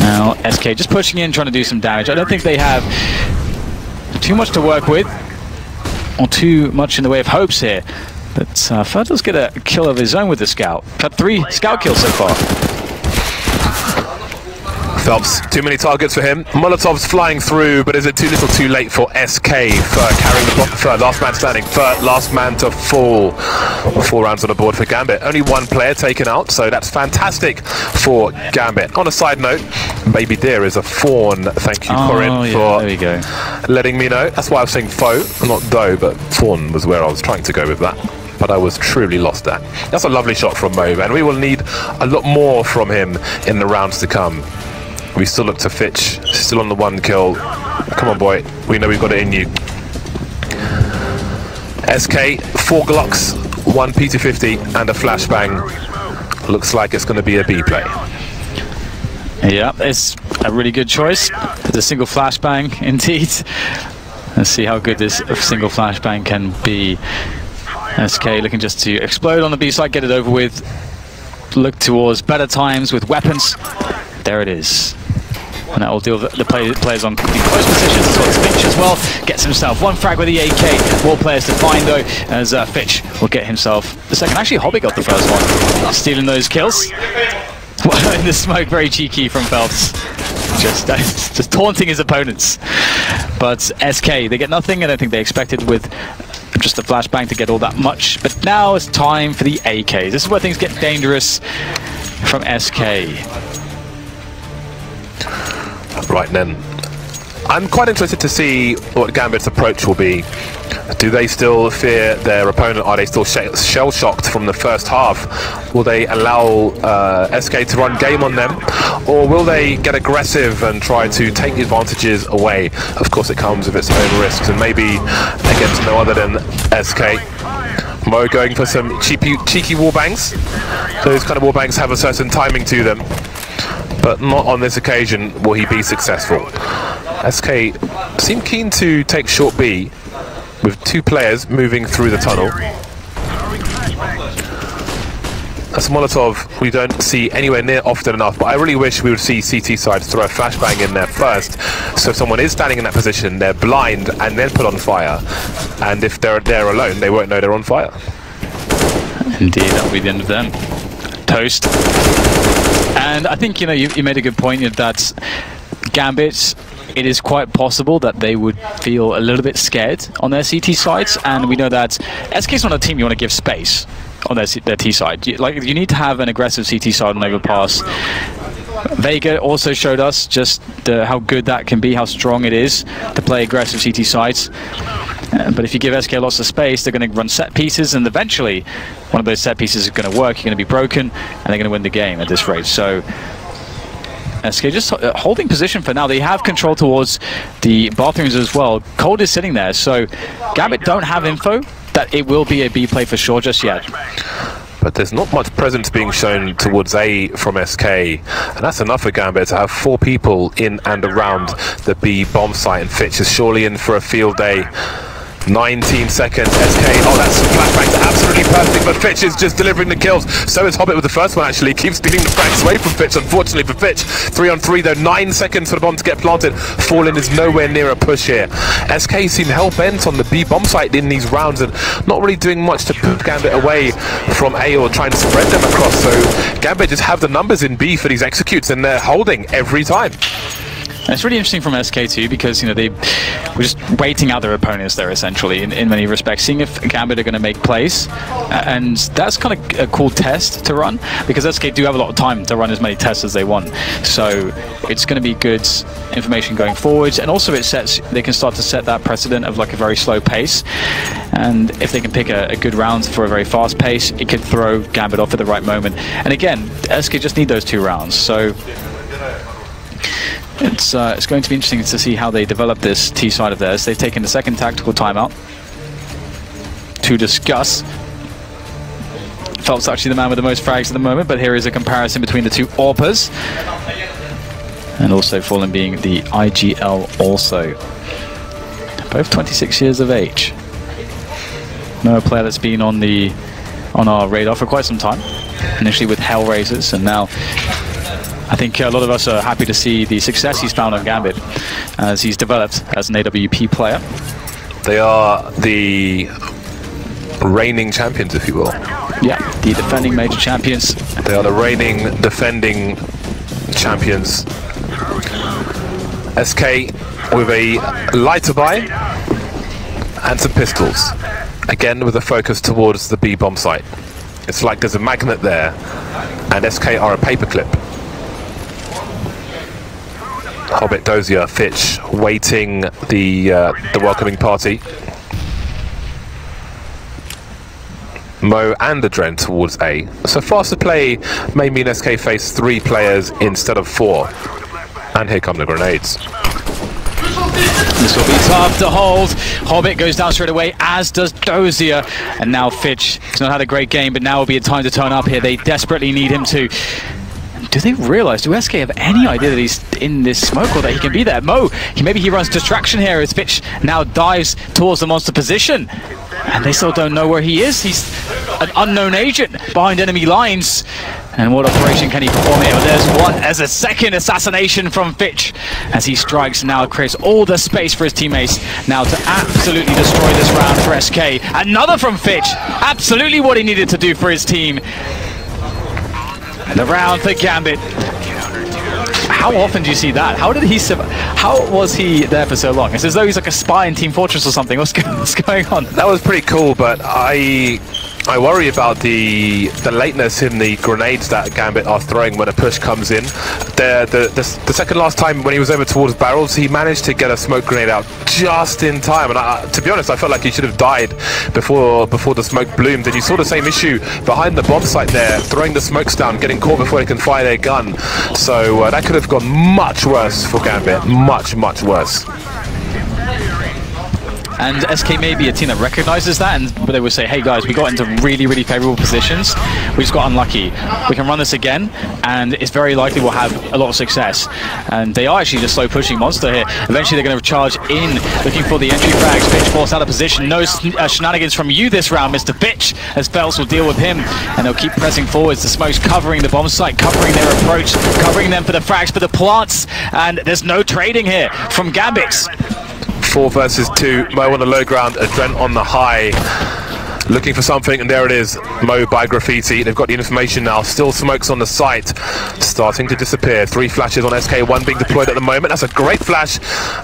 Now, SK just pushing in, trying to do some damage. I don't think they have too much to work with, or too much in the way of hopes here. But Ferd does get a kill of his own with the scout. Had 3 scout kills so far. Phelps, too many targets for him. Molotov's flying through, but is it too little too late for SK? For carrying the block, for last man standing, for last man to fall. 4 rounds on the board for Gambit. Only 1 player taken out, so that's fantastic for Gambit. On a side note, Baby Deer is a fawn. Thank you, Corinne, for there we go. letting me know. That's why I was saying foe, not doe, but fawn was where I was trying to go with that. But I was truly lost at. That's a lovely shot from Mo, and we will need a lot more from him in the rounds to come. We still look to Fitch, still on the 1 kill. Come on, boy. We know we've got it in you. SK, 4 Glocks, 1 P250, and a flashbang. Looks like it's going to be a B play. Yeah, it's a really good choice. It's a single flashbang, indeed. Let's see how good this single flashbang can be. SK looking just to explode on the B side, get it over with. Look towards better times with weapons. There it is. And that will deal with the players on close positions, as well as Fitch as well. Gets himself 1 frag with the AK. More players to find though, as Fitch will get himself the second. Actually, Hobby got the first one. Stealing those kills. In the smoke, very cheeky from Phelps. Just taunting his opponents. But SK, they get nothing. I don't think they expected with just a flashbang to get all that much. But now it's time for the AKs. This is where things get dangerous from SK. Right then, I'm quite interested to see what Gambit's approach will be. Do they still fear their opponent? Are they still shell-shocked from the first half? Will they allow SK to run game on them? Or will they get aggressive and try to take the advantages away? Of course, it comes with its own risks, and maybe against no other than SK. Mo going for some cheeky wallbangs. Those kind of wallbangs have a certain timing to them, but not on this occasion will he be successful. SK seem keen to take short B with 2 players moving through the tunnel. That's Molotov we don't see anywhere near often enough, but I really wish we would see CT side throw a flashbang in there first, so if someone is standing in that position, they're blind and then put on fire, and if they're there alone, they won't know they're on fire. Indeed, that'll be the end of them. Toast. And I think, you know, you made a good point that Gambit, it is quite possible that they would feel a little bit scared on their CT sides, and we know that SK is not a team you want to give space on their T side. You need to have an aggressive CT side on Overpass. Vega also showed us just how good that can be, how strong it is to play aggressive CT sides. But if you give SK lots of space, they're going to run set pieces, and eventually one of those set pieces is going to work, you're going to be broken, and they're going to win the game at this rate. So SK just holding position for now. They have control towards the bathrooms as well. Cold is sitting there, so Gambit don't have info that it will be a B play for sure just yet. But there's not much presence being shown towards A from SK, and that's enough for Gambit to have 4 people in and around the B bomb site, and Fitch is surely in for a field day. 19 seconds, SK, oh that's flashbangs, absolutely perfect, but Fitch is just delivering the kills. So is Hobbit with the first one actually, keeps stealing the frags away from Fitch, unfortunately for Fitch. 3 on 3 though, 9 seconds for the bomb to get planted. Fallen is nowhere near a push here. SK seem hell-bent on the B bomb site in these rounds and not really doing much to put Gambit away from A or trying to spread them across, so Gambit just have the numbers in B for these executes and they're holding every time. And it's really interesting from SK too, because they were just waiting out their opponents there essentially in many respects, seeing if Gambit are going to make plays, and that's kind of a cool test to run because SK do have a lot of time to run as many tests as they want. So it's going to be good information going forwards, and also they can start to set that precedent of like a very slow pace, and if they can pick a good round for a very fast pace, it could throw Gambit off at the right moment. And again, SK just need those 2 rounds, so it's going to be interesting to see how they develop this T side of theirs. They've taken the second tactical timeout to discuss. Phelps actually the man with the most frags at the moment, but here is a comparison between the 2 AWPers. And also Fallen being the IGL also. Both 26 years of age. No player that's been on our radar for quite some time. Initially with Hellraisers, and now I think a lot of us are happy to see the success he's found on Gambit as he's developed as an AWP player. They are the reigning champions, if you will. Yeah, the defending major champions. They are the reigning defending champions. SK with a lighter buy and some pistols. Again with a focus towards the B bomb site. It's like there's a magnet there, and SK are a paperclip. Hobbit, Dozier, Fitch waiting the welcoming party. Mo and Adren towards A. So faster play may mean SK face 3 players instead of 4. And here come the grenades. This will be tough to hold. Hobbit goes down straight away, as does Dozier. And now Fitch has not had a great game, but now will be a time to turn up here. They desperately need him to. Do they realize, do SK have any idea that he's in this smoke or that he can be there? Mo, maybe he runs distraction here as Fitch now dives towards the monster position. And they still don't know where he is. He's an unknown agent behind enemy lines. And what operation can he perform here? Well, there's a second assassination from Fitch as he strikes now, creates all the space for his teammates now to absolutely destroy this round for SK. Another from Fitch, absolutely what he needed to do for his team. And the round for Gambit. How often do you see that? How did he survive? How was he there for so long? It's as though he's like a spy in Team Fortress or something. What's going on? That was pretty cool, but I worry about the lateness in the grenades that Gambit are throwing when a push comes in. The second last time when he was over towards barrels, he managed to get a smoke grenade out just in time. And to be honest, I felt like he should have died before the smoke bloomed. And you saw the same issue behind the bomb site there, throwing the smokes down, getting caught before they can fire their gun. So that could have gone much worse for Gambit. Much, much worse. And SK may be a team that recognizes that, but they will say, hey guys, we got into really, really favorable positions. We just got unlucky. We can run this again, and it's very likely we'll have a lot of success. And they are actually just slow pushing Monster here. Eventually they're going to charge in, looking for the entry frags. Fitch forced out of position. No shenanigans from you this round, Mr. Fitch, as Phelps will deal with him. And they'll keep pressing forwards. The smoke's covering the bomb site, covering their approach, covering them for the frags, for the plants. And there's no trading here from Gambit. 4 versus 2, Mo on the low ground, Adren on the high. looking for something, and there it is. Mo by Graffiti. They've got the information now. Still smokes on the site, starting to disappear. 3 flashes on SK, 1 being deployed at the moment. That's a great flash,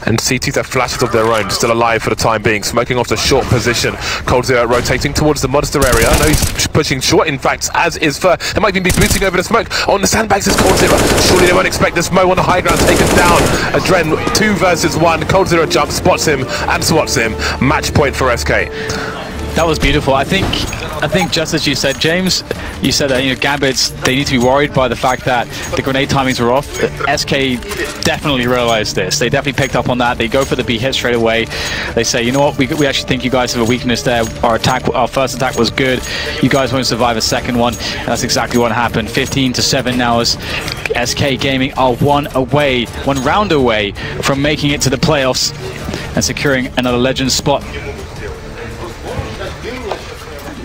and CTs have flashes of their own, still alive for the time being. Smoking off the short position. coldzera rotating towards the monster area. I know he's pushing short, in fact, as is Fer. They might even be boosting over the smoke. On the sandbags is coldzera. Surely they won't expect this. Mo on the high ground, taken down. Adren 2 versus 1. coldzera jumps, spots him, and swats him. Match point for SK. That was beautiful. I think just as you said, James, you said that Gambits, they need to be worried by the fact that the grenade timings were off. SK definitely realized this. They definitely picked up on that. They go for the B hit straight away. They say, you know what, we actually think you guys have a weakness there. Our first attack was good. You guys won't survive a second one. And that's exactly what happened. 15-7 now as SK Gaming are one round away from making it to the playoffs and securing another legend spot.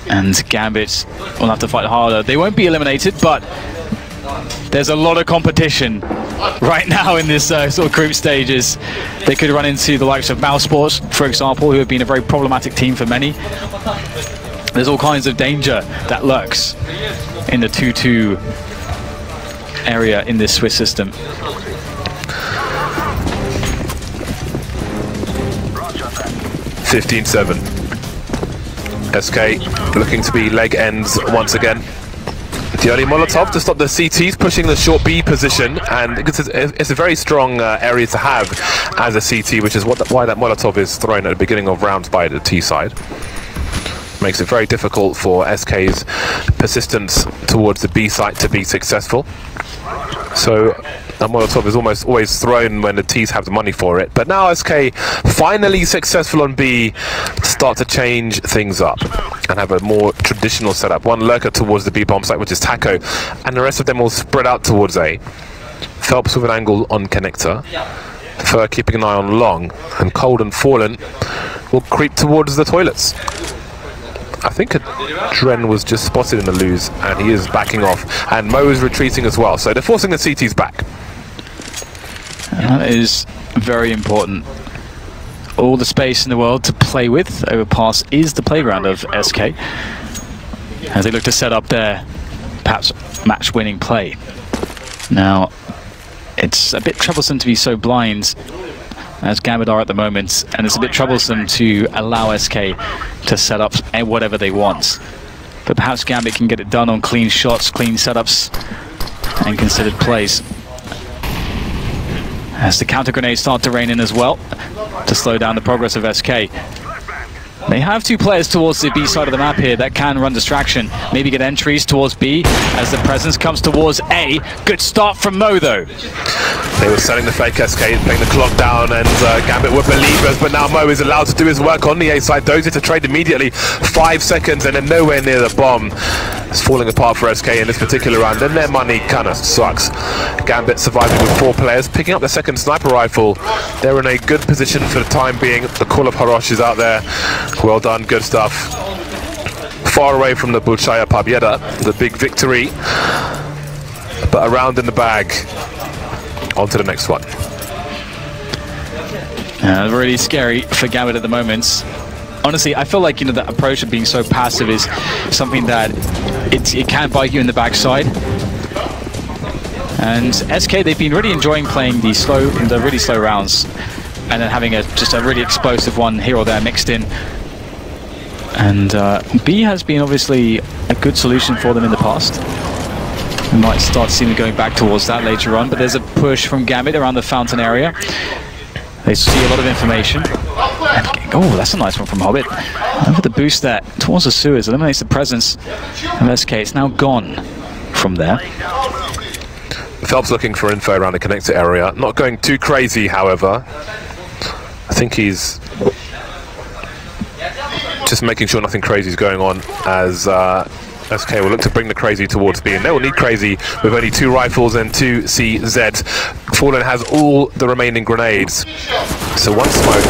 And Gambit will have to fight harder. They won't be eliminated, but there's a lot of competition right now in this sort of group stages. They could run into the likes of Mousesports, for example, who have been a very problematic team for many. There's all kinds of danger that lurks in the 2-2 area in this Swiss system. (15-7). SK looking to be leg ends once again. The early Molotov to stop the CTs pushing the short B position, and it's a very strong area to have as a CT, which is why that Molotov is thrown at the beginning of rounds by the T side. Makes it very difficult for SK's persistence towards the B site to be successful. So that Molotov is almost always thrown when the T's have the money for it. But now SK finally successful on B, start to change things up and have a more traditional setup. One lurker towards the B bomb site, which is Taco, and the rest of them will spread out towards A. Phelps with an angle on connector. Fer keeping an eye on long, and Cold and Fallen will creep towards the toilets. I think Adren was just spotted in the lose, and he is backing off, and Mo is retreating as well, so they're forcing the CTs back. And that is very important. All the space in the world to play with. Overpass is the playground of SK as they look to set up their perhaps match-winning play. Now, it's a bit troublesome to be so blind as Gambit are at the moment, and it's a bit troublesome to allow SK to set up whatever they want. But perhaps Gambit can get it done on clean shots, clean setups, and considered plays. As the counter grenades start to rain in as well, to slow down the progress of SK. They have 2 players towards the B side of the map here that can run distraction, maybe get entries towards B as the presence comes towards A. Good start from Mo though. They were selling the fake SK, playing the clock down, and Gambit were believers, but now Mo is allowed to do his work on the A side. Dozy to trade immediately, 5 seconds, and then nowhere near the bomb. It's falling apart for SK in this particular round, and their money kind of sucks. Gambit surviving with 4 players, picking up the second sniper rifle. They're in a good position for the time being. The call of Harosh is out there. Well done, good stuff. Far away from the Bulchaya Pabieda, the big victory, but a round in the bag. On to the next one. Really scary for Gambit at the moment. Honestly, I feel like that approach of being so passive is something that it can bite you in the backside. And SK, they've been really enjoying playing the really slow rounds, and then having just a really explosive one here or there mixed in. And B has been obviously a good solution for them in the past. We might start seeing them going back towards that later on, but there's a push from Gambit around the fountain area. They see a lot of information. And, oh, that's a nice one from Hobbit. Over the boost there towards the sewers, eliminates the presence of SK. It's now gone from there. Phelps looking for info around the connector area. Not going too crazy, however. I think he's just making sure nothing crazy is going on as SK will look to bring the crazy towards B, and they will need crazy with only 2 rifles and 2 CZ. Fallen has all the remaining grenades, so one smoke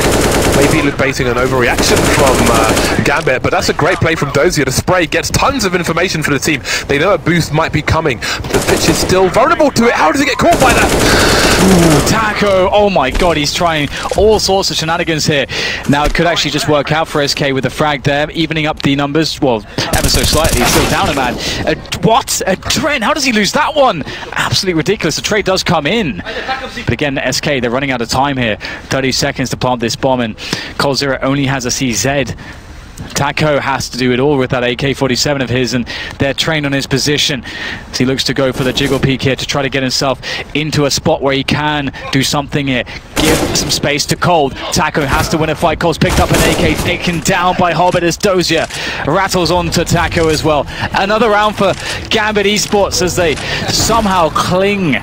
maybe baiting an overreaction from Gambit, but that's a great play from Dozier. The spray gets tons of information for the team. They know a boost might be coming. The pitch is still vulnerable to it. How does he get caught by that? Ooh, Taco, oh my god, he's trying all sorts of shenanigans here. Now it could actually just work out for SK with the frag there, evening up the numbers, well, ever so slightly. He's still down a man. What? A Dren, how does he lose that one? Absolutely ridiculous. The trade does come in. But again, SK, they're running out of time here. 30 seconds to plant this bomb, and coldzera only has a CZ. Taco has to do it all with that AK-47 of his, and they're trained on his position. So he looks to go for the jiggle peek here to try to get himself into a spot where he can do something here. Give some space to Cold. Taco has to win a fight. Cold's picked up an AK, taken down by Hobbit as Dozier rattles on to Taco as well. Another round for Gambit Esports as they somehow cling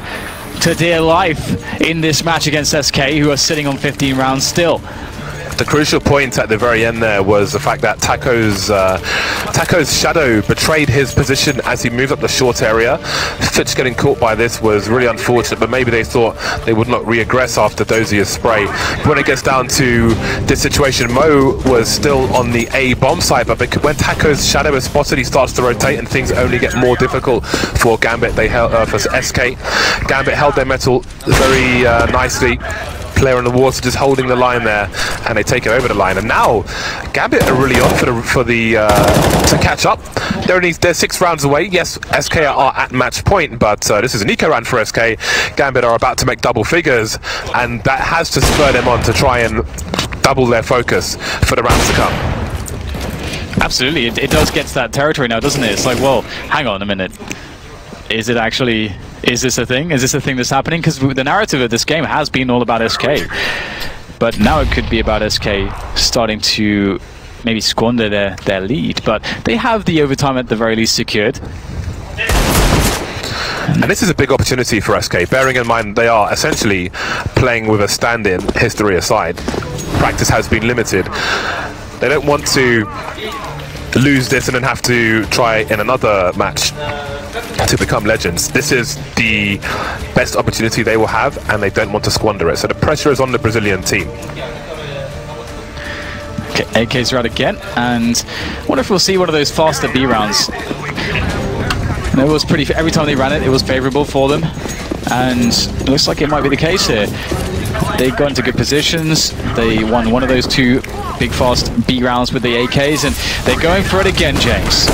to dear life in this match against SK, who are sitting on 15 rounds still. The crucial point at the very end there was the fact that Taco's shadow betrayed his position as he moved up the short area. Fitch getting caught by this was really unfortunate, but maybe they thought they would not re-aggress after Dozier's spray. But when it gets down to this situation, Mo was still on the A bomb site, but when Taco's shadow is spotted, he starts to rotate and things only get more difficult for Gambit. They held for SK. Gambit held their metal very nicely. Player on the water just holding the line there, and they take it over the line. And now Gambit are really on to catch up. They're 6 rounds away. Yes, SK are at match point, but this is an eco round for SK. Gambit are about to make double figures, and that has to spur them on to try and double their focus for the rounds to come. Absolutely, it does get to that territory now, doesn't it? It's like, well, hang on a minute. Is it actually... Is this a thing? Is this a thing that's happening? Because the narrative of this game has been all about SK. But now it could be about SK starting to maybe squander their lead. But they have the overtime at the very least secured. And this is a big opportunity for SK, bearing in mind they are essentially playing with a stand-in, history aside. Practice has been limited. They don't want to lose this and then have to try in another match to become legends. This is the best opportunity they will have, and they don't want to squander it. So the pressure is on the Brazilian team. Okay, AKs are out again, and I wonder if we'll see one of those faster B rounds. And it was pretty, every time they ran it, it was favorable for them, and it looks like it might be the case here. They got into good positions. They won one of those 2 big fast B rounds with the AKs, and they're going for it again, James.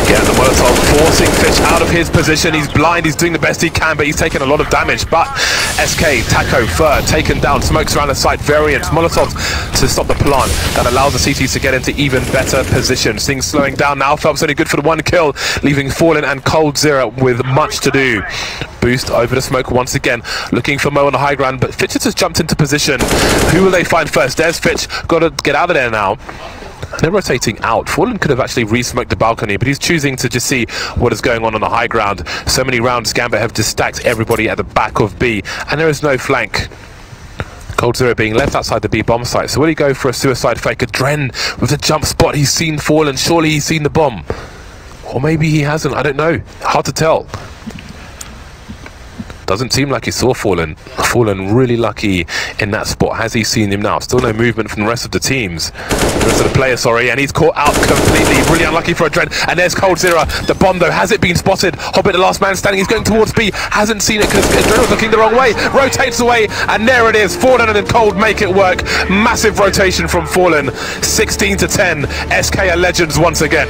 Yeah, the Molotov forcing Fitch out of his position. He's blind, he's doing the best he can, but he's taking a lot of damage. But SK, Taco, Fur, taken down, smokes around the site, variants, Molotovs to stop the plant. That allows the CTs to get into even better positions. Things slowing down now. Phelps only good for the 1 kill, leaving Fallen and coldzera with much to do. Boost over the smoke once again, looking for Mo on the high ground, but Fitch has just jumped into position. Who will they find first? There's Fitch, got to get out of there now. They're rotating out. Fallen could have actually re-smoked the balcony, but he's choosing to just see what is going on the high ground. So many rounds, Gambit have just stacked everybody at the back of B, and there is no flank. coldzera being left outside the B bomb site. So will he go for a suicide fake? A Dren with the jump spot. He's seen Fallen. Surely he's seen the bomb. Or maybe he hasn't. I don't know. Hard to tell. Doesn't seem like he saw Fallen. Fallen really lucky in that spot. Has he seen him now? Still no movement from the rest of the teams. The rest of the players, sorry. And he's caught out completely. Really unlucky for a Dren. And there's coldzera. The bomb, though, has it been spotted? Hobbit, the last man standing. He's going towards B. Hasn't seen it because Dren was looking the wrong way. Rotates away. And there it is. Fallen and Cold make it work. Massive rotation from Fallen. 16 to 10. SK are legends once again.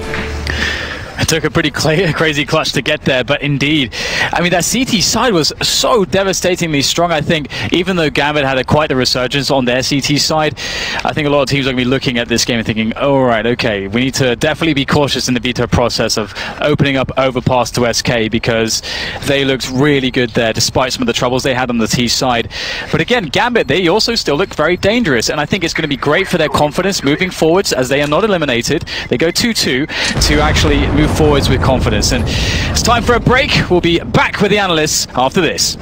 It took a pretty crazy clutch to get there, but indeed, I mean, that CT side was so devastatingly strong. I think even though Gambit had quite a resurgence on their CT side, I think a lot of teams are going to be looking at this game and thinking, oh, right, okay, we need to definitely be cautious in the veto process of opening up Overpass to SK, because they looked really good there despite some of the troubles they had on the T side. But again, Gambit, they also still look very dangerous, and I think it's going to be great for their confidence moving forwards as they are not eliminated. They go 2-2 to actually move forwards with confidence. And it's time for a break. We'll be back with the analysts after this.